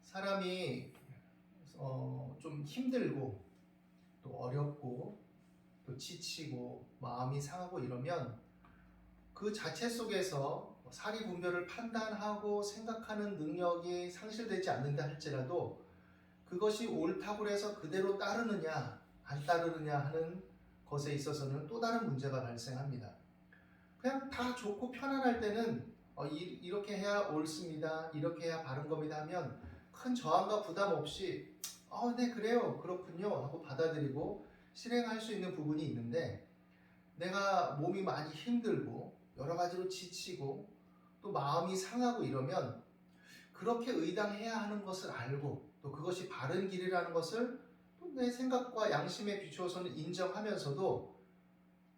사람이 좀 힘들고 또 어렵고 또 지치고 마음이 상하고 이러면 그 자체 속에서 사리 분별을 판단하고 생각하는 능력이 상실되지 않는다 할지라도 그것이 옳다고 해서 그대로 따르느냐 안 따르느냐 하는 것에 있어서는 또 다른 문제가 발생합니다. 그냥 다 좋고 편안할 때는 이렇게 해야 옳습니다, 이렇게 해야 바른 겁니다 하면 큰 저항과 부담 없이 네 그래요 그렇군요 하고 받아들이고 실행할 수 있는 부분이 있는데, 내가 몸이 많이 힘들고 여러 가지로 지치고 또 마음이 상하고 이러면 그렇게 의당해야 하는 것을 알고 또 그것이 바른 길이라는 것을 또 내 생각과 양심에 비추어서는 인정하면서도,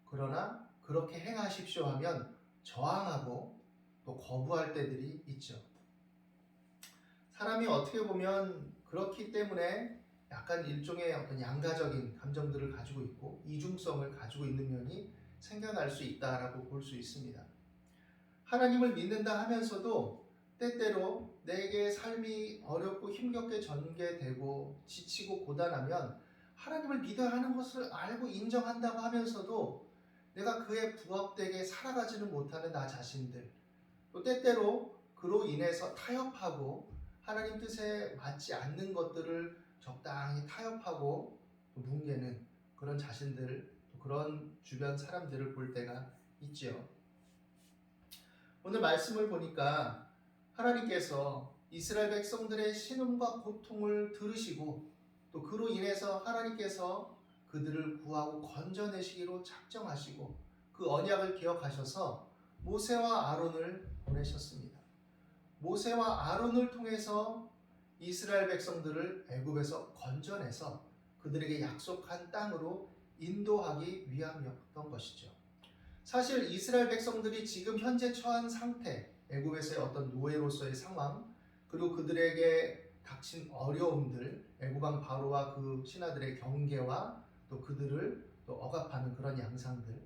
그러나 그렇게 행하십시오 하면 저항하고 또 거부할 때들이 있죠. 사람이 어떻게 보면 그렇기 때문에 약간 일종의 어떤 양가적인 감정들을 가지고 있고 이중성을 가지고 있는 면이 생겨날 수 있다라고 볼 수 있습니다. 하나님을 믿는다 하면서도 때때로 내게 삶이 어렵고 힘겹게 전개되고 지치고 고단하면 하나님을 믿어야 하는 것을 알고 인정한다고 하면서도 내가 그에 부합되게 살아가지는 못하는 나 자신들, 또 때때로 그로 인해서 타협하고 하나님 뜻에 맞지 않는 것들을 적당히 타협하고 또 뭉개는 그런 자신들, 또 그런 주변 사람들을 볼 때가 있죠. 오늘 말씀을 보니까 하나님께서 이스라엘 백성들의 신음과 고통을 들으시고 또 그로 인해서 하나님께서 그들을 구하고 건져내시기로 작정하시고 그 언약을 기억하셔서 모세와 아론을 보내셨습니다. 모세와 아론을 통해서 이스라엘 백성들을 애굽에서 건져내서 그들에게 약속한 땅으로 인도하기 위함이었던 것이죠. 사실 이스라엘 백성들이 지금 현재 처한 상태, 애굽에서의 어떤 노예로서의 상황, 그리고 그들에게 닥친 어려움들, 애굽 왕 바로와 그 신하들의 경계와 또 그들을 또 억압하는 그런 양상들,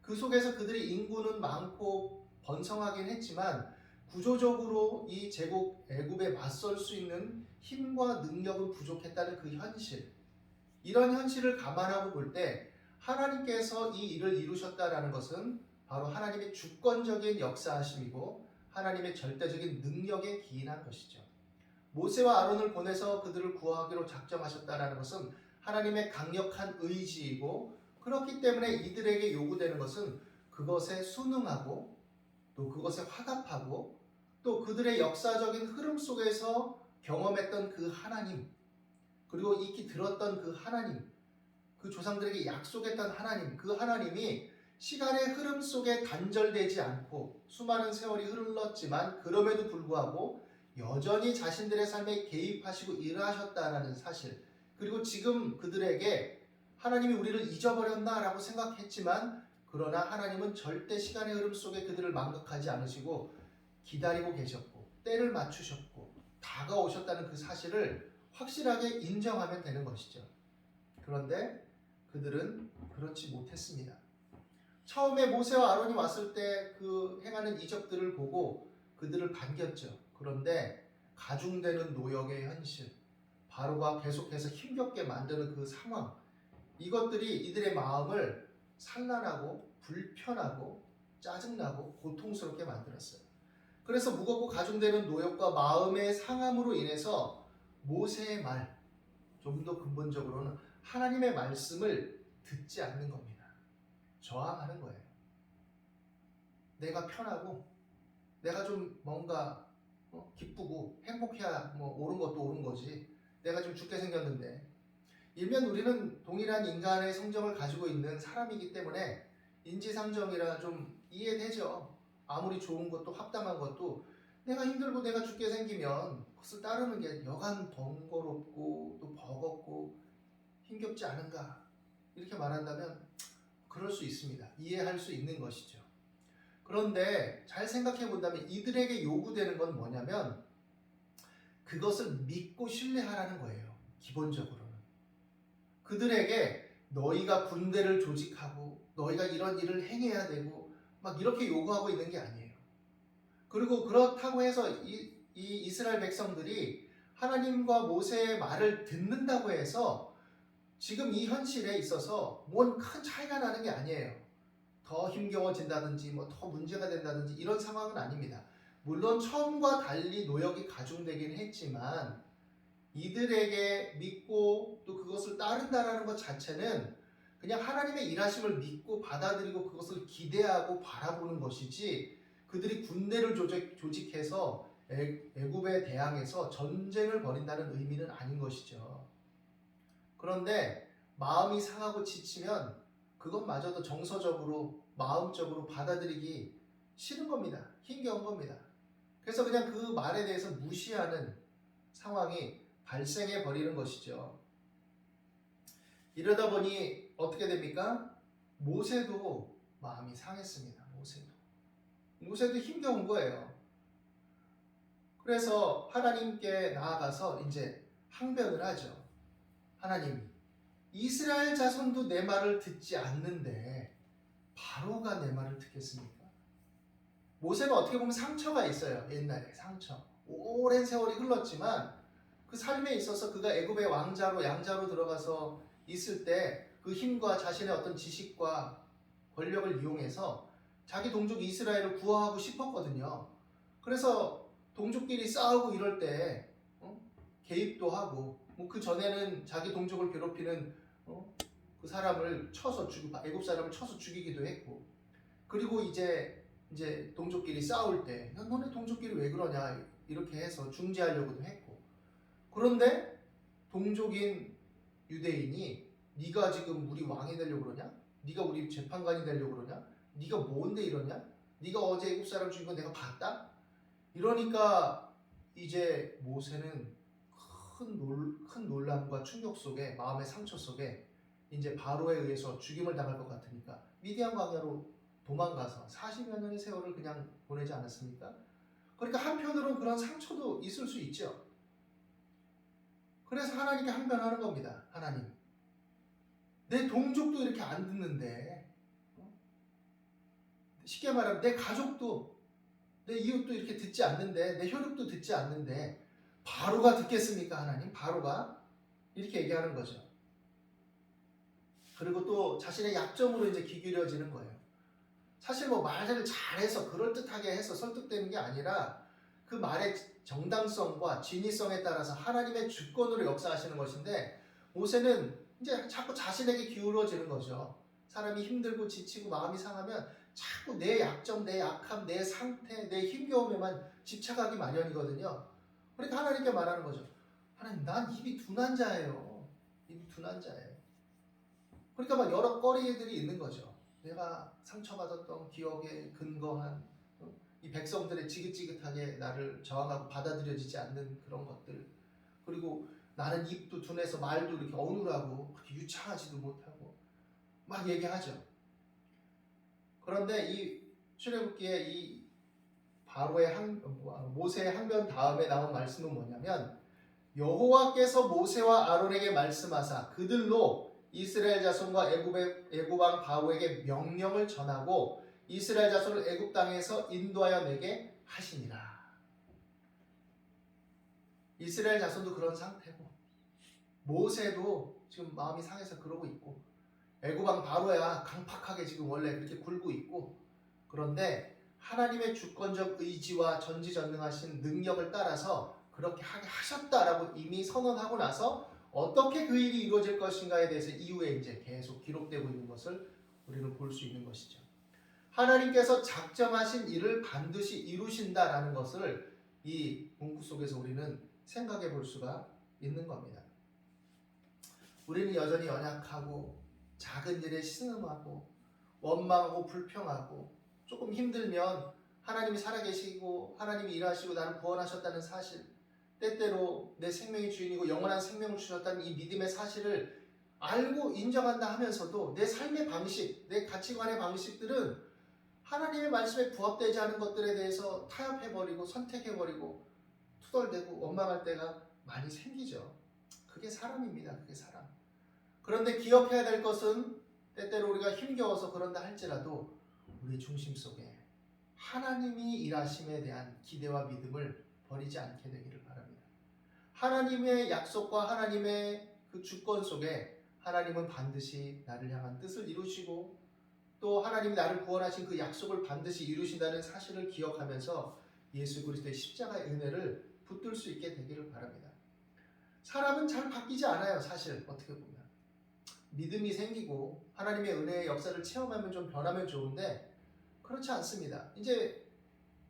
그 속에서 그들의 인구는 많고 번성하긴 했지만 구조적으로 이 제국 애굽에 맞설 수 있는 힘과 능력은 부족했다는 그 현실, 이런 현실을 감안하고 볼 때 하나님께서 이 일을 이루셨다라는 것은 바로 하나님의 주권적인 역사하심이고 하나님의 절대적인 능력에 기인한 것이죠. 모세와 아론을 보내서 그들을 구하기로 작정하셨다라는 것은 하나님의 강력한 의지이고, 그렇기 때문에 이들에게 요구되는 것은 그것에 순응하고 또 그것에 화답하고 또 그들의 역사적인 흐름 속에서 경험했던 그 하나님, 그리고 익히 들었던 그 하나님, 그 조상들에게 약속했던 하나님, 그 하나님이 시간의 흐름 속에 단절되지 않고 수많은 세월이 흘렀지만 그럼에도 불구하고 여전히 자신들의 삶에 개입하시고 일하셨다는 사실, 그리고 지금 그들에게 하나님이 우리를 잊어버렸나라고 생각했지만 그러나 하나님은 절대 시간의 흐름 속에 그들을 망각하지 않으시고 기다리고 계셨고 때를 맞추셨고 다가오셨다는 그 사실을 확실하게 인정하면 되는 것이죠. 그런데 그들은 그렇지 못했습니다. 처음에 모세와 아론이 왔을 때 그 행하는 이적들을 보고 그들을 반겼죠. 그런데 가중되는 노역의 현실, 바로가 계속해서 힘겹게 만드는 그 상황, 이것들이 이들의 마음을 산란하고 불편하고 짜증나고 고통스럽게 만들었어요. 그래서 무겁고 가중되는 노역과 마음의 상함으로 인해서 모세의 말, 좀 더 근본적으로는 하나님의 말씀을 듣지 않는 겁니다. 저항하는 거예요. 내가 편하고 내가 좀 뭔가 기쁘고 행복해야 옳은 것도 옳은 거지, 내가 좀 죽게 생겼는데, 일면 우리는 동일한 인간의 성정을 가지고 있는 사람이기 때문에 인지상정이라 좀 이해되죠. 아무리 좋은 것도 합당한 것도 내가 힘들고 내가 죽게 생기면 그것을 따르는 게 여간 번거롭고 또 버겁고 힘겹지 않은가, 이렇게 말한다면 그럴 수 있습니다. 이해할 수 있는 것이죠. 그런데 잘 생각해 본다면 이들에게 요구되는 건 뭐냐면 그것을 믿고 신뢰하라는 거예요. 기본적으로는 그들에게 너희가 군대를 조직하고 너희가 이런 일을 행해야 되고 막 이렇게 요구하고 있는 게 아니에요. 그리고 그렇다고 해서 이 이스라엘 백성들이 하나님과 모세의 말을 듣는다고 해서 지금 이 현실에 있어서 뭔 큰 차이가 나는 게 아니에요. 더 힘겨워진다든지 뭐 더 문제가 된다든지 이런 상황은 아닙니다. 물론 처음과 달리 노역이 가중되긴 했지만 이들에게 믿고 또 그것을 따른다라는 것 자체는 그냥 하나님의 일하심을 믿고 받아들이고 그것을 기대하고 바라보는 것이지, 그들이 군대를 조직해서 애굽에 대항해서 전쟁을 벌인다는 의미는 아닌 것이죠. 그런데 마음이 상하고 지치면 그것마저도 정서적으로 마음적으로 받아들이기 싫은 겁니다. 힘겨운 겁니다. 그래서 그냥 그 말에 대해서 무시하는 상황이 발생해 버리는 것이죠. 이러다 보니 어떻게 됩니까? 모세도 마음이 상했습니다. 모세도 힘겨운 거예요. 그래서 하나님께 나아가서 이제 항변을 하죠. 하나님, 이스라엘 자손도 내 말을 듣지 않는데 바로가 내 말을 듣겠습니까? 모세는 어떻게 보면 상처가 있어요. 옛날에 상처. 오랜 세월이 흘렀지만 그 삶에 있어서 그가 애굽의 왕자로 양자로 들어가서 있을 때 그 힘과 자신의 어떤 지식과 권력을 이용해서 자기 동족 이스라엘을 구하고 싶었거든요. 그래서 동족끼리 싸우고 이럴 때 개입도 하고, 뭐 그 전에는 자기 동족을 괴롭히는 그 사람을 쳐서 애굽 사람을 쳐서 죽이기도 했고, 그리고 이제 동족끼리 싸울 때 너네 동족끼리 왜 그러냐 이렇게 해서 중재하려고도 했고, 그런데 동족인 유대인이 네가 지금 우리 왕이 되려고 그러냐? 네가 우리 재판관이 되려고 그러냐? 네가 뭔데 이러냐? 네가 어제 애굽 사람 죽인 거 내가 봤다? 이러니까 이제 모세는 큰 논란과 충격 속에, 마음의 상처 속에 이제 바로에 의해서 죽임을 당할 것 같으니까 미디안 광야로 도망가서 40여 년의 세월을 그냥 보내지 않았습니까? 그러니까 한편으로는 그런 상처도 있을 수 있죠. 그래서 하나님께 항변하는 겁니다. 하나님, 내 동족도 이렇게 안 듣는데, 쉽게 말하면 내 가족도, 내 이웃도 이렇게 듣지 않는데, 내 혈육도 듣지 않는데 바로가 듣겠습니까? 하나님, 바로가? 이렇게 얘기하는 거죠. 그리고 또 자신의 약점으로 이제 귀 기울여지는 거예요. 사실 뭐 말을 잘해서 그럴듯하게 해서 설득되는 게 아니라 그 말의 정당성과 진위성에 따라서 하나님의 주권으로 역사하시는 것인데, 모세는 이제 자꾸 자신에게 기울어지는 거죠. 사람이 힘들고 지치고 마음이 상하면 자꾸 내 약점, 내 약함, 내 상태, 내 힘겨움에만 집착하기 마련이거든요. 그러니까 하나님께 말하는 거죠. 하나님, 난 입이 둔한 자예요. 입이 둔한 자예요. 그러니까 막 여러 거리들이 있는 거죠. 내가 상처받았던 기억에 근거한 이 백성들의 지긋지긋하게 나를 저항하고 받아들여지지 않는 그런 것들, 그리고 나는 입도 둔해서 말도 이렇게 어눌하고 그렇게 유창하지도 못하고 막 얘기하죠. 그런데 이 출애굽기에 이 모세의 항변 다음에 나온 말씀은 뭐냐면, 여호와께서 모세와 아론에게 말씀하사 그들로 이스라엘 자손과 애굽 왕 바로에게 명령을 전하고 이스라엘 자손을 애굽 땅에서 인도하여 내게 하시니라. 이스라엘 자손도 그런 상태고 모세도 지금 마음이 상해서 그러고 있고, 애굽 왕 바로야 강팍하게 지금 원래 그렇게 굴고 있고, 그런데 하나님의 주권적 의지와 전지전능하신 능력을 따라서 그렇게 하게 하셨다라고 이미 선언하고 나서 어떻게 그 일이 이루어질 것인가에 대해서 이후에 이제 계속 기록되고 있는 것을 우리는 볼 수 있는 것이죠. 하나님께서 작정하신 일을 반드시 이루신다라는 것을 이 문구 속에서 우리는 생각해 볼 수가 있는 겁니다. 우리는 여전히 연약하고 작은 일에 신음하고 원망하고 불평하고, 조금 힘들면 하나님이 살아계시고 하나님이 일하시고 나를 구원하셨다는 사실, 때때로 내 생명의 주인이고 영원한 생명을 주셨다는 이 믿음의 사실을 알고 인정한다 하면서도 내 삶의 방식, 내 가치관의 방식들은 하나님의 말씀에 부합되지 않은 것들에 대해서 타협해버리고 선택해버리고 투덜대고 원망할 때가 많이 생기죠. 그게 사람입니다. 그게 사람. 그런데 기억해야 될 것은, 때때로 우리가 힘겨워서 그런다 할지라도 우리 중심 속에 하나님이 일하심에 대한 기대와 믿음을 버리지 않게 되기를 바랍니다. 하나님의 약속과 하나님의 그 주권 속에 하나님은 반드시 나를 향한 뜻을 이루시고 또 하나님이 나를 구원하신 그 약속을 반드시 이루신다는 사실을 기억하면서 예수 그리스도의 십자가의 은혜를 붙들 수 있게 되기를 바랍니다. 사람은 잘 바뀌지 않아요. 사실 어떻게 보면 믿음이 생기고 하나님의 은혜의 역사를 체험하면 좀 변하면 좋은데 그렇지 않습니다. 이제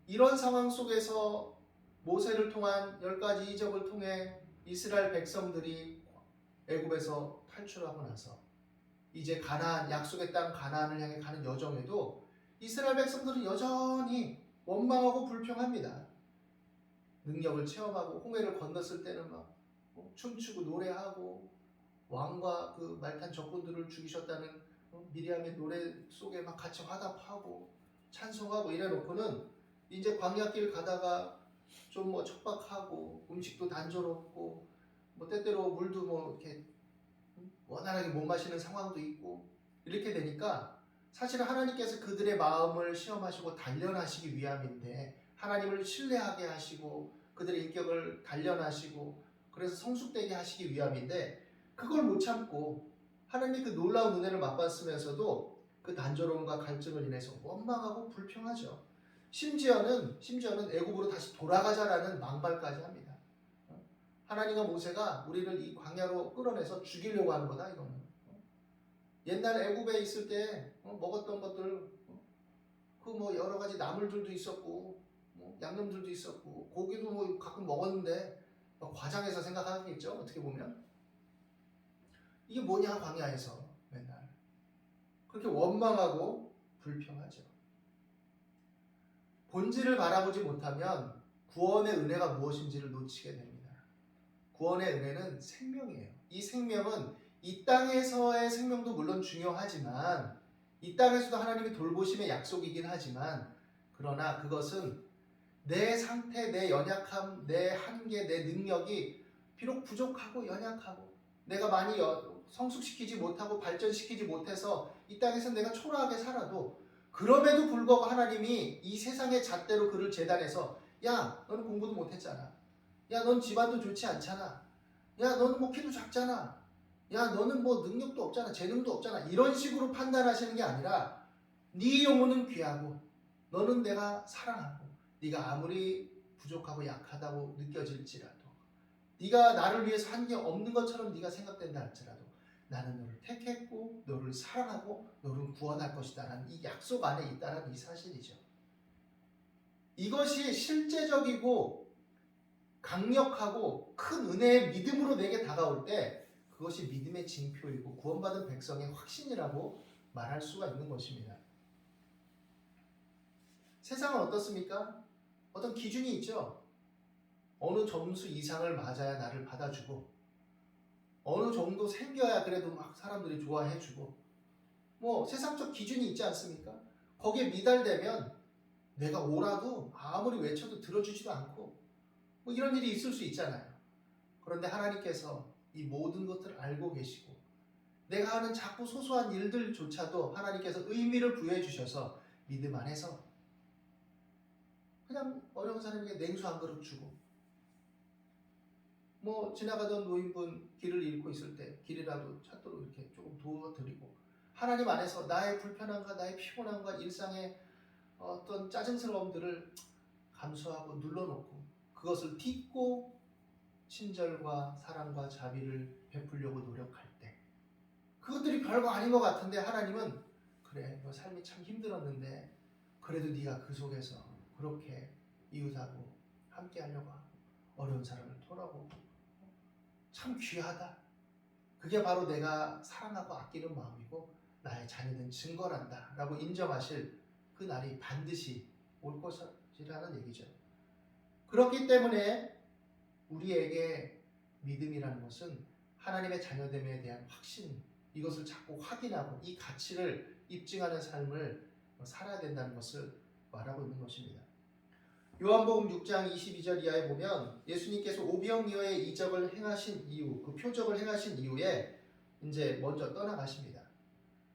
이런 상황 속에서 모세를 통한 10가지 이적을 통해 이스라엘 백성들이 애굽에서 탈출하고 나서 이제 가나안, 약속의 땅 가나안을 향해 가는 여정에도 이스라엘 백성들은 여전히 원망하고 불평합니다. 능력을 체험하고 홍해를 건넜을 때는 막 춤추고 노래하고 왕과 그 말탄 적군들을 죽이셨다는 미리암의 노래 속에 막 같이 화답하고 찬송하고 이래놓고는 이제 광야길 가다가 좀 뭐 척박하고 음식도 단조롭고 뭐 때때로 물도 뭐 이렇게 원활하게 못 마시는 상황도 있고 이렇게 되니까 사실은 하나님께서 그들의 마음을 시험하시고 단련하시기 위함인데 하나님을 신뢰하게 하시고 그들의 인격을 단련하시고 그래서 성숙되게 하시기 위함인데 그걸 못 참고 하나님의 그 놀라운 은혜를 맛봤으면서도 그 단조로움과 갈증을 인해서 원망하고 불평하죠. 심지어는 애굽으로 다시 돌아가자라는 망발까지 합니다. 하나님과 모세가 우리를 이 광야로 끌어내서 죽이려고 하는 거다 이거는. 옛날 애굽에 있을 때 먹었던 것들 그 뭐 여러 가지 나물들도 있었고 양념들도 있었고 고기도 뭐 가끔 먹었는데 과장해서 생각하겠죠. 어떻게 보면 이게 뭐냐 광야에서 맨날 그렇게 원망하고 불평하죠. 본질을 바라보지 못하면 구원의 은혜가 무엇인지를 놓치게 됩니다. 구원의 은혜는 생명이에요. 이 생명은 이 땅에서의 생명도 물론 중요하지만 이 땅에서도 하나님이 돌보심의 약속이긴 하지만 그러나 그것은 내 상태, 내 연약함, 내 한계, 내 능력이 비록 부족하고 연약하고 내가 많이 성숙시키지 못하고 발전시키지 못해서 이 땅에서 내가 초라하게 살아도 그럼에도 불구하고 하나님이 이 세상의 잣대로 그를 재단해서 야 너는 공부도 못했잖아. 야 넌 집안도 좋지 않잖아. 야 너는 뭐 키도 작잖아. 야 너는 뭐 능력도 없잖아. 재능도 없잖아. 이런 식으로 판단하시는 게 아니라 네 영혼은 귀하고 너는 내가 사랑하고 네가 아무리 부족하고 약하다고 느껴질지라도 네가 나를 위해서 한 게 없는 것처럼 네가 생각된다 할지라도 나는 너를 택했고 너를 사랑하고 너를 구원할 것이다 라는 이 약속 안에 있다는 이 사실이죠. 이것이 실제적이고 강력하고 큰 은혜의 믿음으로 내게 다가올 때 그것이 믿음의 징표이고 구원받은 백성의 확신이라고 말할 수가 있는 것입니다. 세상은 어떻습니까? 어떤 기준이 있죠. 어느 점수 이상을 맞아야 나를 받아주고 어느 정도 생겨야 그래도 막 사람들이 좋아해주고 뭐 세상적 기준이 있지 않습니까? 거기에 미달되면 내가 오라도 아무리 외쳐도 들어주지도 않고 뭐 이런 일이 있을 수 있잖아요. 그런데 하나님께서 이 모든 것들을 알고 계시고 내가 하는 작고 소소한 일들조차도 하나님께서 의미를 부여해 주셔서 믿음 안에서 그냥 어려운 사람에게 냉수 한 그릇 주고 뭐 지나가던 노인분 길을 잃고 있을 때 길이라도 찾도록 이렇게 조금 도와드리고 하나님 안에서 나의 불편함과 나의 피곤함과 일상의 어떤 짜증스러움들을 감수하고 눌러놓고 그것을 딛고 친절과 사랑과 자비를 베풀려고 노력할 때 그것들이 별거 아닌 것 같은데 하나님은 그래 너 삶이 참 힘들었는데 그래도 네가 그 속에서 그렇게 이웃하고 함께 하려고 하고 어려운 사람을 돌아보고 참 귀하다. 그게 바로 내가 사랑하고 아끼는 마음이고 나의 자녀된 증거란다 라고 인정하실 그 날이 반드시 올 것이라는 얘기죠. 그렇기 때문에 우리에게 믿음이라는 것은 하나님의 자녀됨에 대한 확신, 이것을 자꾸 확인하고 이 가치를 입증하는 삶을 살아야 된다는 것을 말하고 있는 것입니다. 요한복음 6장 22절 이하에 보면 예수님께서 오병이어의 이적을 행하신 이후, 그 표적을 행하신 이후에 이제 먼저 떠나가십니다.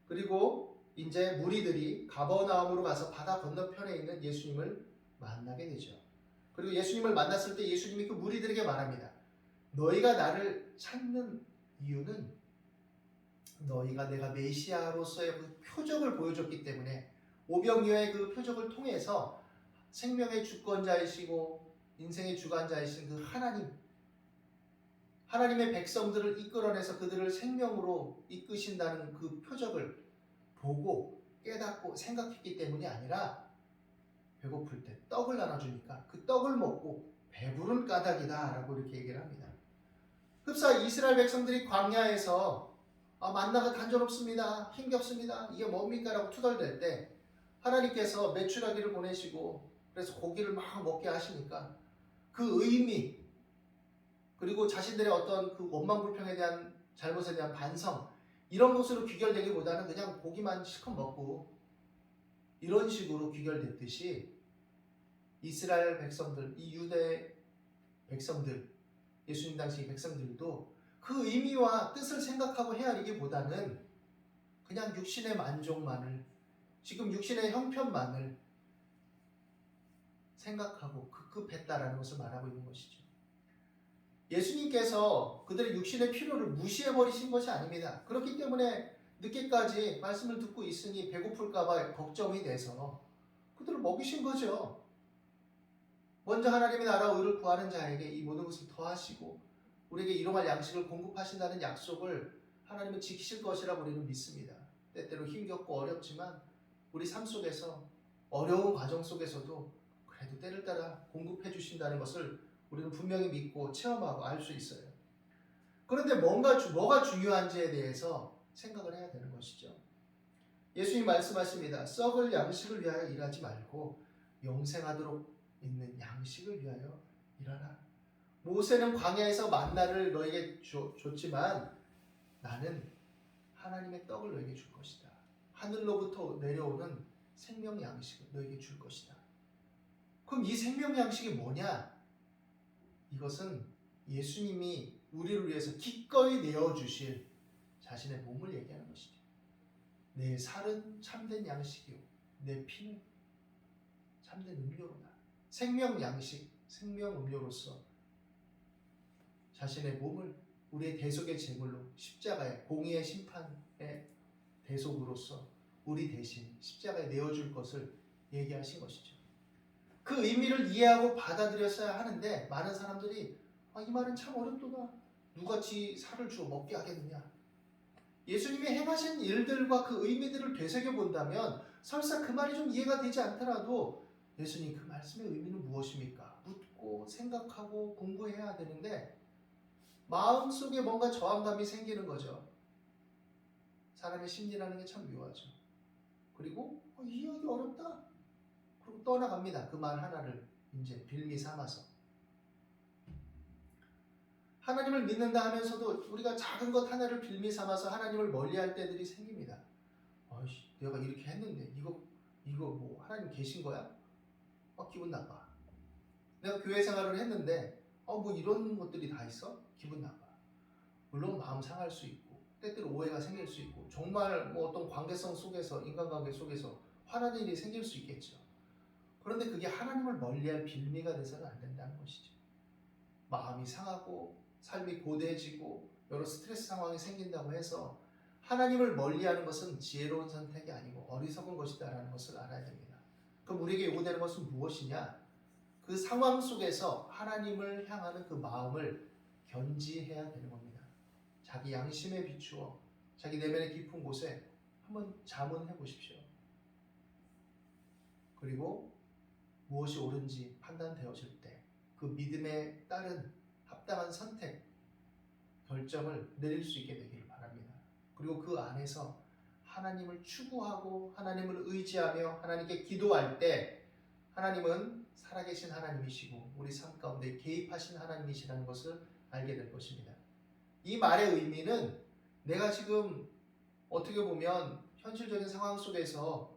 그리고 이제 무리들이 가버나움으로 가서 바다 건너편에 있는 예수님을 만나게 되죠. 그리고 예수님을 만났을 때 예수님이 그 무리들에게 말합니다. 너희가 나를 찾는 이유는 너희가 내가 메시아로서의 그 표적을 보여줬기 때문에 오병이어의 그 표적을 통해서 생명의 주권자이시고 인생의 주관자이신 그 하나님의 백성들을 이끌어내서 그들을 생명으로 이끄신다는 그 표적을 보고 깨닫고 생각했기 때문이 아니라 배고플 때 떡을 나눠주니까 그 떡을 먹고 배부른 까닭이다 라고 이렇게 얘기를 합니다. 흡사 이스라엘 백성들이 광야에서 만나가 단조롭습니다. 힘겹습니다. 이게 뭡니까? 라고 투덜댈 때 하나님께서 메추라기를 보내시고 그래서 고기를 막 먹게 하시니까 그 의미 그리고 자신들의 어떤 그 원망불평에 대한 잘못에 대한 반성 이런 것으로 귀결되기보다는 그냥 고기만 실컷 먹고 이런 식으로 귀결됐듯이 이스라엘 백성들, 이 유대 백성들, 예수님 당시 백성들도 그 의미와 뜻을 생각하고 헤아리기보다는 그냥 육신의 만족만을, 지금 육신의 형편만을 생각하고 급급했다라는 것을 말하고 있는 것이죠. 예수님께서 그들의 육신의 필요를 무시해버리신 것이 아닙니다. 그렇기 때문에 늦게까지 말씀을 듣고 있으니 배고플까봐 걱정이 돼서 그들을 먹이신 거죠. 먼저 하나님의 나라와 의를 구하는 자에게 이 모든 것을 더하시고 우리에게 일용할 양식을 공급하신다는 약속을 하나님은 지키실 것이라고 우리는 믿습니다. 때때로 힘겹고 어렵지만 우리 삶 속에서 어려운 과정 속에서도 그래도 때를 따라 공급해 주신다는 것을 우리는 분명히 믿고 체험하고 알 수 있어요. 그런데 뭐가 중요한지에 대해서 생각을 해야 되는 것이죠. 예수님 말씀하십니다. 썩을 양식을 위하여 일하지 말고 영생하도록 있는 양식을 위하여 일하라. 모세는 광야에서 만나를 너에게 줬지만 나는 하나님의 떡을 너에게 줄 것이다. 하늘로부터 내려오는 생명 양식을 너에게 줄 것이다. 그럼 이 생명 양식이 뭐냐? 이것은 예수님이 우리를 위해서 기꺼이 내어주실 자신의 몸을 얘기하는 것이죠. 내 살은 참된 양식이요 내 피는 참된 음료로다. 생명 양식, 생명 음료로서 자신의 몸을 우리의 대속의 제물로 십자가에 공의의 심판의 대속으로서 우리 대신 십자가에 내어줄 것을 얘기하신 것이죠. 그 의미를 이해하고 받아들였어야 하는데 많은 사람들이 이 말은 참 어렵도다. 누가 지 살을 주어 먹게 하겠느냐. 예수님이 행하신 일들과 그 의미들을 되새겨본다면 설사 그 말이 좀 이해가 되지 않더라도 예수님 그 말씀의 의미는 무엇입니까? 묻고 생각하고 공부해야 되는데 마음속에 뭔가 저항감이 생기는 거죠. 사람의 심리라는 게 참 묘하죠. 그리고 이해하기 어렵다. 그리고 떠나갑니다. 그 말 하나를 이제 빌미 삼아서. 하나님을 믿는다 하면서도 우리가 작은 것 하나를 빌미 삼아서 하나님을 멀리할 때들이 생깁니다. 내가 이렇게 했는데 이거 뭐 하나님 계신 거야? 기분 나빠. 내가 교회 생활을 했는데 뭐 이런 것들이 다 있어? 기분 나빠. 물론 마음 상할 수 있고 때때로 오해가 생길 수 있고 정말 뭐 어떤 관계성 속에서 인간관계 속에서 화나는 일이 생길 수 있겠죠. 그런데 그게 하나님을 멀리할 빌미가 돼서는 안 된다는 것이죠. 마음이 상하고 삶이 고대해지고 여러 스트레스 상황이 생긴다고 해서 하나님을 멀리하는 것은 지혜로운 선택이 아니고 어리석은 것이다라는 것을 알아야 됩니다. 그럼 우리에게 요구되는 것은 무엇이냐? 그 상황 속에서 하나님을 향하는 그 마음을 견지해야 되는 겁니다. 자기 양심에 비추어 자기 내면의 깊은 곳에 한번 자문해 보십시오. 그리고 무엇이 옳은지 판단되어질 때 그 믿음에 따른 합당한 선택, 결정을 내릴 수 있게 되기를 바랍니다. 그리고 그 안에서 하나님을 추구하고 하나님을 의지하며 하나님께 기도할 때 하나님은 살아계신 하나님이시고 우리 삶 가운데 개입하신 하나님이시라는 것을 알게 될 것입니다. 이 말의 의미는 내가 지금 어떻게 보면 현실적인 상황 속에서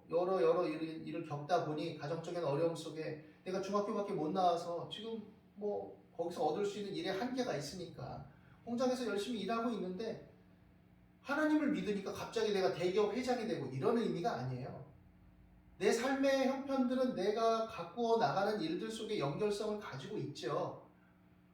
여러 일을 겪다 보니 가정적인 어려움 속에 내가 중학교밖에 못 나와서 지금 거기서 얻을 수 있는 일에 한계가 있으니까 공장에서 열심히 일하고 있는데 하나님을 믿으니까 갑자기 내가 대기업 회장이 되고 이런 의미가 아니에요. 내 삶의 형편들은 내가 가꾸어 나가는 일들 속에 연결성을 가지고 있죠.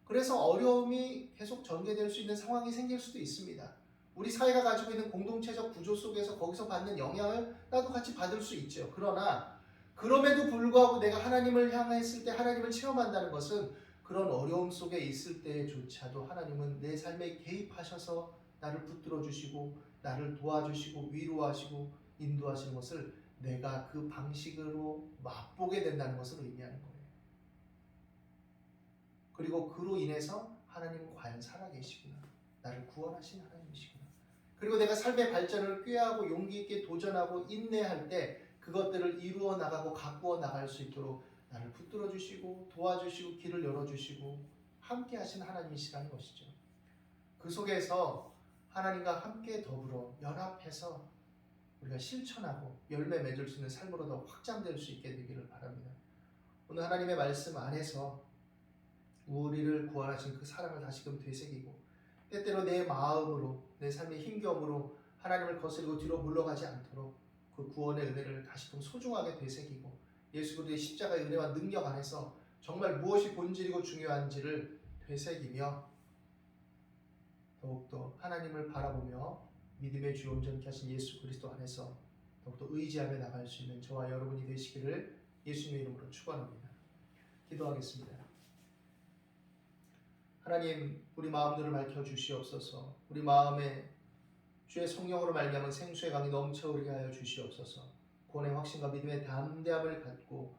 그래서 어려움이 계속 전개될 수 있는 상황이 생길 수도 있습니다. 우리 사회가 가지고 있는 공동체적 구조 속에서 거기서 받는 영향을 나도 같이 받을 수 있죠. 그러나 그럼에도 불구하고 내가 하나님을 향했을 때 하나님을 체험한다는 것은 그런 어려움 속에 있을 때조차도 하나님은 내 삶에 개입하셔서 나를 붙들어 주시고 나를 도와주시고 위로하시고 인도하시는 것을 내가 그 방식으로 맛보게 된다는 것을 의미하는 거예요. 그리고 그로 인해서 하나님은 과연 살아계시구나. 나를 구원하신 하나님이시구나. 그리고 내가 삶의 발전을 꾀하고 용기 있게 도전하고 인내할 때 그것들을 이루어 나가고 가꾸어 나갈 수 있도록 나를 붙들어 주시고 도와주시고 길을 열어주시고 함께 하신 하나님이시라는 것이죠. 그 속에서 하나님과 함께 더불어 연합해서 우리가 실천하고 열매 맺을 수 있는 삶으로 더 확장될 수 있게 되기를 바랍니다. 오늘 하나님의 말씀 안에서 우리를 구원하신 그 사랑을 다시금 되새기고 때때로 내 마음으로 내 삶의 힘겨움으로 하나님을 거스르고 뒤로 물러가지 않도록 그 구원의 은혜를 다시금 소중하게 되새기고 예수 그리스도의 십자가의 은혜와 능력 안에서 정말 무엇이 본질이고 중요한지를 되새기며 더욱더 하나님을 바라보며 믿음의 주 온전케 하신 예수 그리스도 안에서 더욱더 의지하며 나갈 수 있는 저와 여러분이 되시기를 예수님의 이름으로 축원합니다. 기도하겠습니다. 하나님, 우리 마음들을 밝혀 주시옵소서. 우리 마음에 주의 성령으로 말미암은 생수의 강이 넘쳐흐르게 하여 주시옵소서. 구원의 확신과 믿음의 담대함을 갖고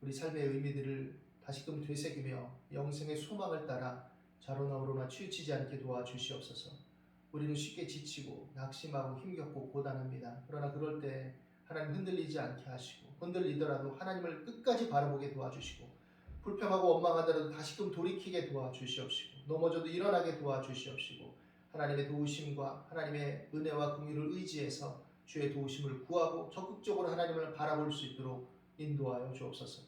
우리 삶의 의미들을 다시금 되새기며 영생의 소망을 따라 좌로나 우로나 치우치지 않게 도와주시옵소서. 우리는 쉽게 지치고 낙심하고 힘겹고 고단합니다. 그러나 그럴 때 하나님 흔들리지 않게 하시고 흔들리더라도 하나님을 끝까지 바라보게 도와주시고 불평하고 원망하더라도 다시금 돌이키게 도와주시옵시고 넘어져도 일어나게 도와주시옵시고 하나님의 도우심과 하나님의 은혜와 긍휼을 의지해서 주의 도우심을 구하고 적극적으로 하나님을 바라볼 수 있도록 인도하여 주옵소서.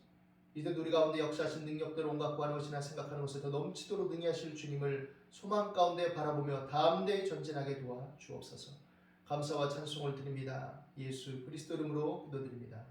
이제 우리 가운데 역사하신 능력들 온갖 구하는 것이나 생각하는 것을 더 넘치도록 능히하실 주님을 소망 가운데 바라보며 담대히 전진하게 도와 주옵소서. 감사와 찬송을 드립니다. 예수 그리스도 이름으로 기도드립니다.